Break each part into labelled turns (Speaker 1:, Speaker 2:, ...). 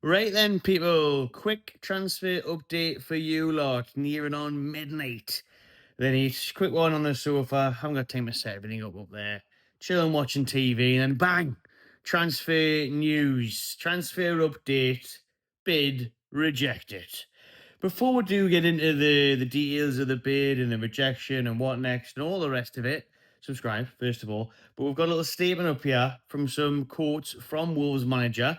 Speaker 1: Right then, people. Quick transfer update for you lot. Nearing on midnight. Then each quick one on the sofa. Haven't got time to set everything up there. Chilling, watching TV, and then bang! Transfer news. Transfer update. Bid rejected. Before we do get into the details of the bid and the rejection and what next and all the rest of it, subscribe first of all. But we've got a little statement up here from some quotes from Wolves manager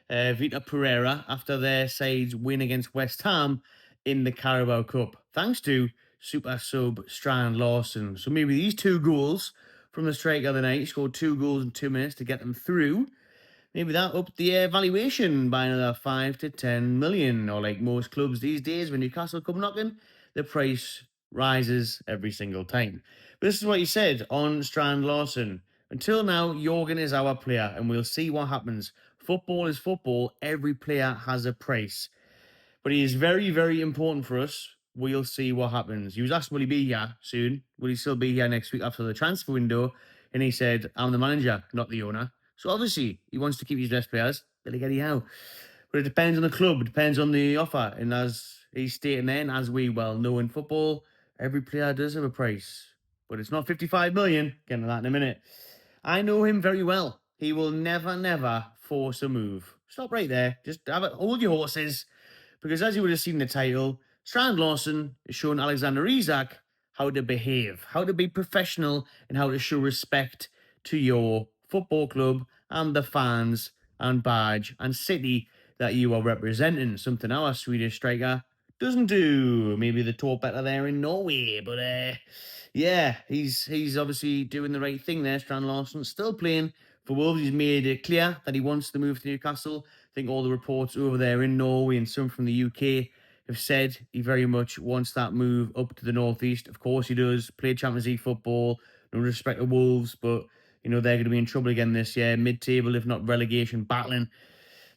Speaker 1: Vita Pereira after their side's win against West Ham in the Carabao Cup, thanks to super sub Strand Larsen. So maybe these two goals from the striker the other night, he scored 2 goals in 2 minutes to get them through. Maybe that upped the valuation by another 5 to 10 million, or like most clubs these days, when Newcastle come knocking, the price rises every single time. But this is what he said on Strand Larsen. Until now, Jorgen is our player, and we'll see what happens. Football is football. Every player has a price. But he is very, very important for us. We'll see what happens. He was asked, will he be here soon? Will he still be here next week after the transfer window? And he said, I'm the manager, not the owner. So obviously, he wants to keep his best players. But he how. But it depends on the club. It depends on the offer. And as he's stating then, as we well know in football, every player does have a price. But it's not 55 million. Getting to that in a minute. I know him very well. He will never, never force a move. Stop right there. Just hold your horses. Because as you would have seen in the title, Strand Larsen is showing Alexander Isak how to behave, how to be professional, and how to show respect to your football club and the fans and badge and city that you are representing. Something our Swedish striker doesn't do. Maybe the top better there in Norway, but yeah, he's obviously doing the right thing there. Strand Larsen still playing for Wolves. He's made it clear that he wants to move to Newcastle. I think all the reports over there in Norway and some from the UK have said he very much wants that move up to the northeast. Of course, he does. Play Champions League football. No respect to Wolves, but they're going to be in trouble again this year, mid-table if not relegation battling.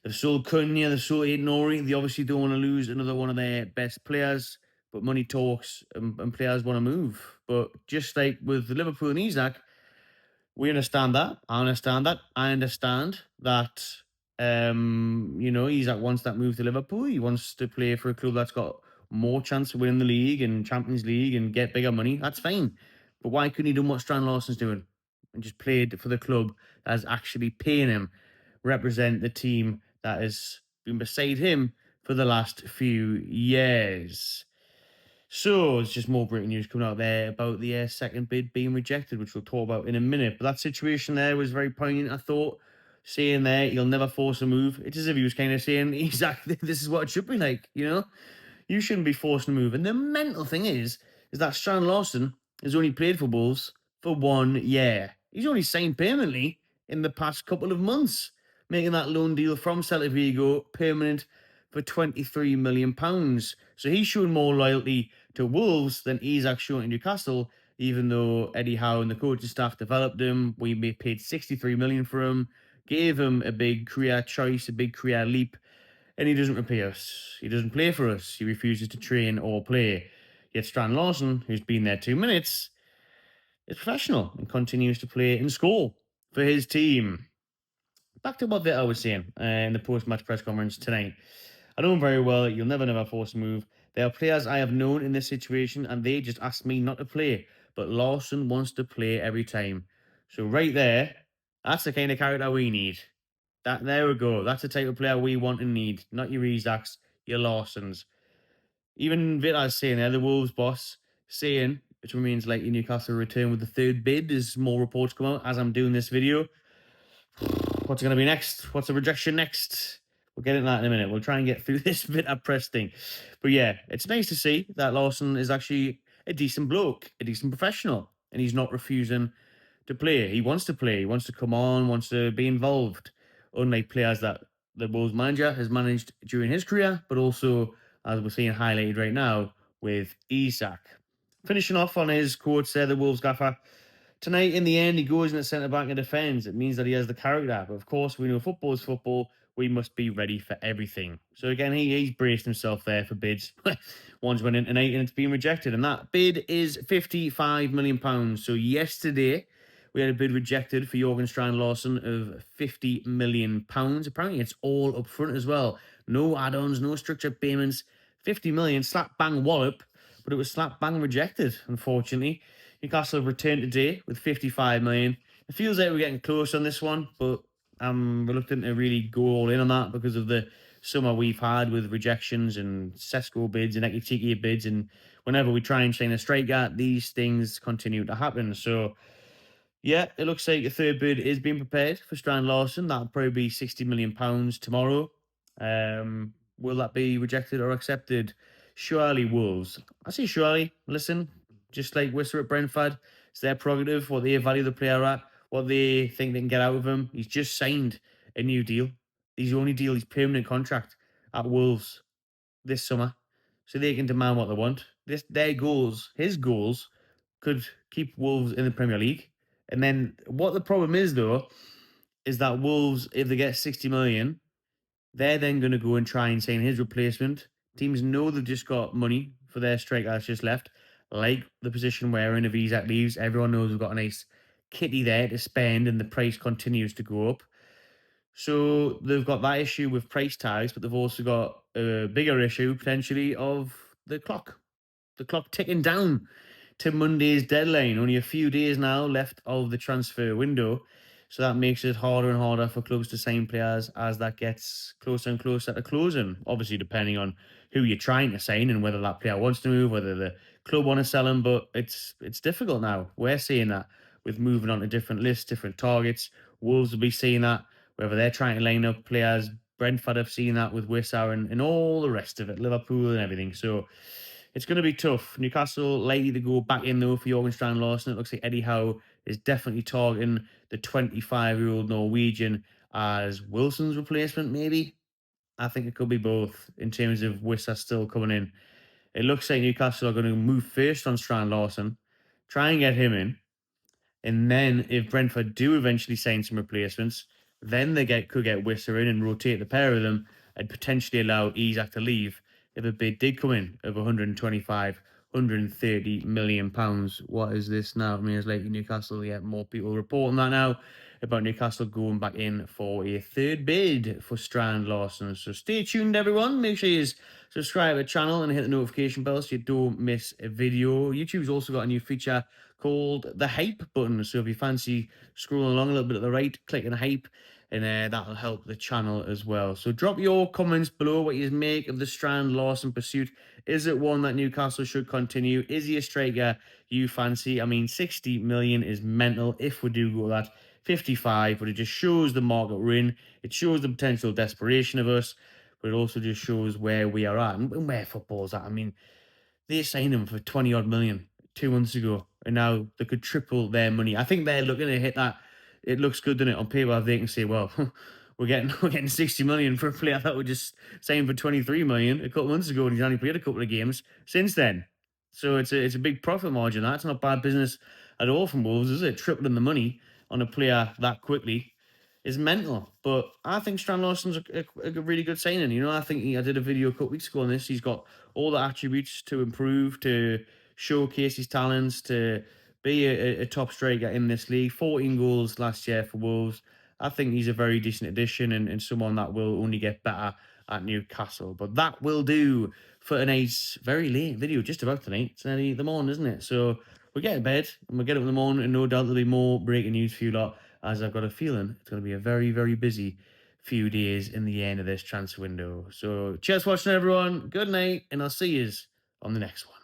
Speaker 1: They've sold Cunha, they've sold Nori. They obviously don't want to lose another one of their best players, but money talks and players want to move. But just like with Liverpool and Isak, we understand that. I understand that. I understand that. Isak wants that move to Liverpool. He wants to play for a club that's got more chance of winning the league and Champions League and get bigger money. That's fine. But why couldn't he do what Strand Larsen's doing and just played for the club that's actually paying him, represent the team that has been beside him for the last few years? So it's just more breaking news coming out there about the second bid being rejected, which we'll talk about in a minute. But that situation there was very poignant, I thought. Saying there, he'll never force a move. It's as if he was kind of saying, exactly, this is what it should be like, You shouldn't be forcing a move. And the mental thing is that Strand Larsen has only played for Wolves for 1 year. He's only signed permanently in the past couple of months, making that loan deal from Celta Vigo permanent for £23 million. So he's showing more loyalty to Wolves than Isak showing to Newcastle, even though Eddie Howe and the coaching staff developed him. We paid 63 million for him, gave him a big career choice, a big career leap, and he doesn't repay us. He doesn't play for us. He refuses to train or play. Yet Strand Larsen, who's been there 2 minutes, is professional and continues to play and score for his team. Back to what I was saying in the post-match press conference tonight. I know him very well. You'll never, never force a move. There are players I have known in this situation, and they just ask me not to play. But Larsen wants to play every time. So right there, that's the kind of character we need. There we go. That's the type of player we want and need. Not your Isaks, your Larsens. Even Vita's saying there, the Wolves boss, saying it remains likely Newcastle return with the third bid as more reports come out as I'm doing this video. What's going to be next? What's the rejection next? We'll get into that in a minute. We'll try and get through this Vita press thing. But yeah, it's nice to see that Larsen is actually a decent bloke, a decent professional, and he's not refusing to play. He wants to play. He wants to come on, wants to be involved. Unlike players that the Wolves manager has managed during his career, but also, as we're seeing highlighted right now, with Isak. Finishing off on his quotes there, the Wolves gaffer. Tonight, in the end, he goes in at centre back and defends. It means that he has the character. But of course, we know football is football. We must be ready for everything. So again, he's braced himself there for bids. One's went in tonight and it's been rejected. And that bid is £55 million. So yesterday, we had a bid rejected for Jorgen Strand Larsen of £50 million. Apparently, it's all up front as well. No add-ons, no structured payments. 50 million, slap bang wallop, but it was slap bang rejected, unfortunately. Newcastle have returned today with 55 million. It feels like we're getting close on this one, but I'm reluctant to really go all in on that because of the summer we've had with rejections and Sesko bids and Ekitike bids. And whenever we try and sign a striker, these things continue to happen. So, yeah, it looks like a third bid is being prepared for Strand Larsen. That'll probably be £60 million tomorrow. Will that be rejected or accepted? Surely Wolves. I say surely. Listen, just like Worcester at Brentford, it's their prerogative what they value the player at, what they think they can get out of him. He's just signed a new deal. He's the only deal, his permanent contract at Wolves this summer. So they can demand what they want. Their goals, his goals, could keep Wolves in the Premier League. And then what the problem is though, is that Wolves, if they get 60 million, they're then going to go and try and sign his replacement. Teams know they've just got money for their striker that's just left. Like the position where if Isak leaves, everyone knows we've got a nice kitty there to spend and the price continues to go up. So they've got that issue with price tags, but they've also got a bigger issue potentially of the clock ticking down to Monday's deadline. Only a few days now left of the transfer window. So that makes it harder and harder for clubs to sign players as that gets closer and closer to closing. Obviously, depending on who you're trying to sign and whether that player wants to move, whether the club want to sell him. But it's difficult now. We're seeing that with moving on to different lists, different targets. Wolves will be seeing that, whether they're trying to line up players. Brentford have seen that with Wissar and all the rest of it, Liverpool and everything. So it's going to be tough. Newcastle likely to go back in though for Jorgen Strand Larsen. It looks like Eddie Howe is definitely targeting the 25-year-old Norwegian as Wilson's replacement, maybe. I think it could be both in terms of Wissa still coming in. It looks like Newcastle are going to move first on Strand Larsen, try and get him in. And then if Brentford do eventually sign some replacements, then they could get Wissa in and rotate the pair of them and potentially allow Isak to leave if a bid did come in of 125, 130 million pounds. What is this now? I mean, it's like Newcastle, yeah, more people reporting that now about Newcastle going back in for a third bid for Strand Larsen. So stay tuned, everyone. Make sure you subscribe to the channel and hit the notification bell so you don't miss a video. YouTube's also got a new feature called the hype button. So if you fancy scrolling along a little bit at the right, click on hype, and that'll help the channel as well. So drop your comments below what you make of the Strand Larsen pursuit. Is it one that Newcastle should continue? Is he a striker you fancy? I mean, 60 million is mental if we do go that. 55, but it just shows the market we're in. It shows the potential desperation of us, but it also just shows where we are at and where football's at. I mean, they signed him for 20 odd million 2 months ago, and now they could triple their money. I think they're looking to hit that. It looks good, doesn't it? On paper, they can say, well, we're getting 60 million for a player that we just signed for 23 million a couple months ago, and he's only played a couple of games since then. So it's a big profit margin. That's not bad business at all from Wolves, is it? Tripling the money on a player that quickly is mental. But I think Strand Larsen's a really good signing. You know, I think I did a video a couple weeks ago on this. He's got all the attributes to improve, to showcase his talents, to be a top striker in this league. 14 goals last year for Wolves. I think he's a very decent addition and someone that will only get better at Newcastle. But that will do for tonight's very late video, just about tonight. It's nearly the morning, isn't it? So we'll get to bed and we'll get up in the morning, and no doubt there'll be more breaking news for you lot, as I've got a feeling it's going to be a very, very busy few days in the end of this transfer window. So cheers for watching, everyone. Good night, and I'll see you on the next one.